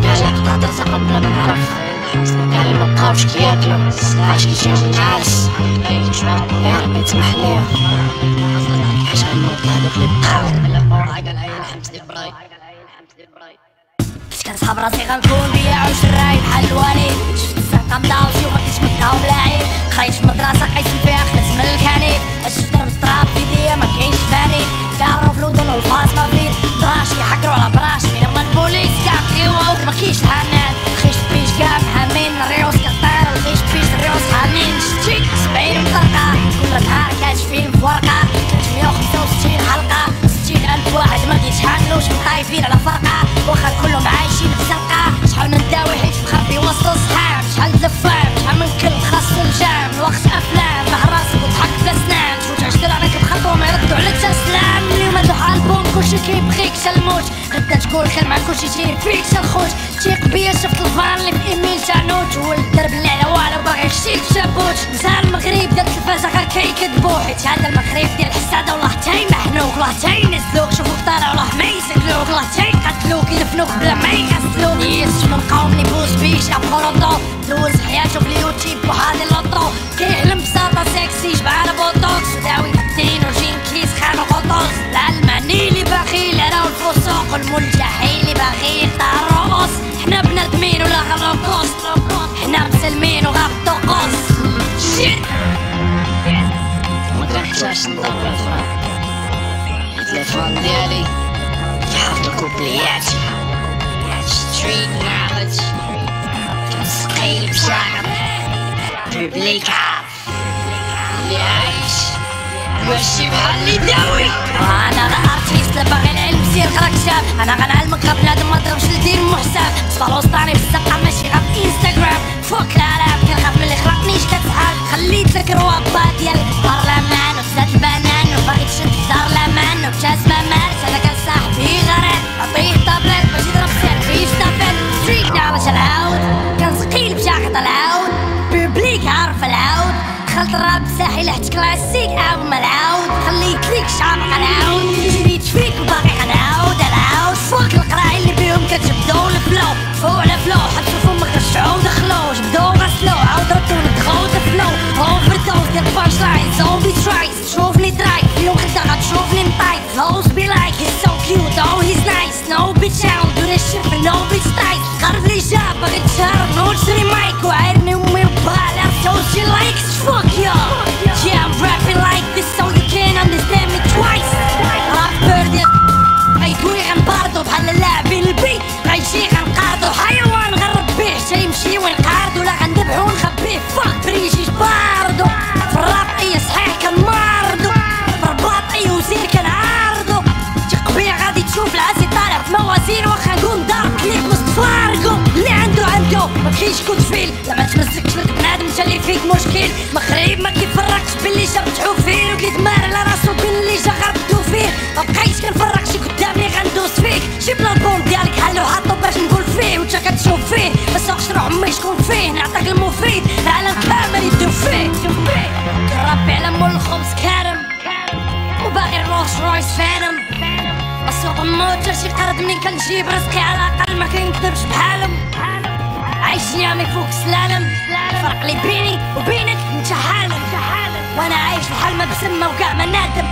بالك تهدر قبل ما نعرف قال مبقاوش كياكلو عاش كيجيو الناس يا ربي تسمح ليا حاجة نموت هادوك لي بقاو كنسحب راسي غنكون بيا عوش الراي بحال الوالد شفت الزنقة مداوشي ومبقيتش مداو بلاعب قريت في مدرسة قيسم فيها خلص من الكانيب الشفت ضرب الطراب في يديا مكاينش فاني كارو في الودن والفاس ما فيد دراشي حكرو على براشي لما البوليس كاعطيوك مكاينش هانات خيش بيش كاع محامين الريوس كطير وخيش بيش الريوس حامين شتي 70 مطرقة كل نهار كاش فيلم في ورقة 365 حلقة 60,000 واحد ما كيتحملوش مطايفين على فرقة واخا كلهم عايشين في زنقة شحال من داوي حيت مخبي وسط الصحاب شحال دفام شحال من كلب خاص الجام الوقت افلام ظهر راسك وضحك بلا سنان شوت عشتر عليك بخطوة ما يردو عليك تا سلام اليوم هادو حالبهم كلشي كيبغيك تا الموت غدا تكون خير مع كلشي تير فيك تا الخوت تيق بيا شفت الفان اللي في ايميل تاع نوت هو الدرب اللي على والو باغي يشتيك تشابوت نزار المغرب دار التلفازة غير كيكذبو حيت هذا المغرب ديال الحسادة والله تاي محنوك والله تاي نزلوك شوفوك طالع والله ما يسكلوك والله تاي قتلوك يدفنوك بلا ما يغسلوك يسش من قوم اللي بوز بيش ابخورودو دوز حياتو في اليوتيوب وهادي اللوطو كيحلم بساطة سكسي شبعانة بوتوكس وداوي الدين وجين كيس خانو غطوس العلماني اللي باغي يلعراو الفسوق والملتحي اللي باغي يقطع الرؤوس حنا بنادمين ولا غنرقص حنا مسلمين وغابطو قص مكنحتاجش ندور التليفون ديالي كيحط الكوبلياتي ستريت نعبت كنسقي بشعب بيبليك عارف اللي عايش ماشي بحال اللي داوي انا ارتيست باغي العلم سير قرا كتاب انا غنعلمك غير بنادم ما ضربش لدين محساب صبر وسطاني في الزنقة ماشي غير في انستغرام فوق الالعاب كنخاف من اللي خلقنيش كتسحاب خليت لك الروابط ديال البرلمان وسات البنان وباغي تشد في دار الامان وبتاز ممارس انا كان صاحبي غريب عطيه طابلات باش يضرب سيلفي ستافل ستريت نعرف العاود كنسقيل بشاقط العاود بيبليك عارف العاود دخلت الراب ساحل حت كلاسيك عاود ما العاود خليت ليك شعبق العاود جريت فيك وباغي غنعاود العاود فوق القراعي اللي بيهم كتبدو الفلو فوق على فلو حطو فمك رشعو دخلو جبدو غسلو عاود ردو ندخلو دفلو اوفر دوز ديال بانش لاين زومبي ترايس تشوفني درايف اليوم غدا غتشوفني مطايف لوز بي لايك هيز سو كيوت او هيز نايس نو بيتش عاود دور الشرف نو بيتش تايس غرب لي جاب باغي تشهر نوشري مايك وعايرني امي وبا على سوشي لايكس فوك يا Yeah, I'm rapping like this so you can understand me twice رابر ديال غيدوي غنباردو بحال اللاعبين البي غيجي غنقاردو حيوان غنربيه حتى يمشي ونقاردو لا غندبحو ونخبيه فاك بريجي باردو في الراب اي صحيح كنماردو في الرباط اي وزير كنعارضو تقبيع غادي تشوف العاسي طالع في موازين واخا نكون دار كليك مستفارقو اللي عنده مكاينش كود فيل لا ما تمسكش لك بنادم انت اللي فيك مشكل مغرب ما كيفرقش باللي جا بتحوفين وكيتمار على راسو بين اللي جا غربتو فيه مبقيتش كنفرق شي قدامي غندوس فيك جيب الالبوم ديالك حلو حاطو باش نقول فيه وانت كتشوف فيه ما سوقش روح امي شكون فيه نعطيك المفيد العالم كامل يدو فيه كرابي على مول الخبز كارم وباغي الروش رويس فانم السوق موت شي قرض منين كنجيب رزقي على الاقل ما كينكذبش بحالهم عايش يامي فوق سلالم الفرق اللي بيني وبينك انت حالم وانا عايش بحال ما بسمة وكاع ما نادم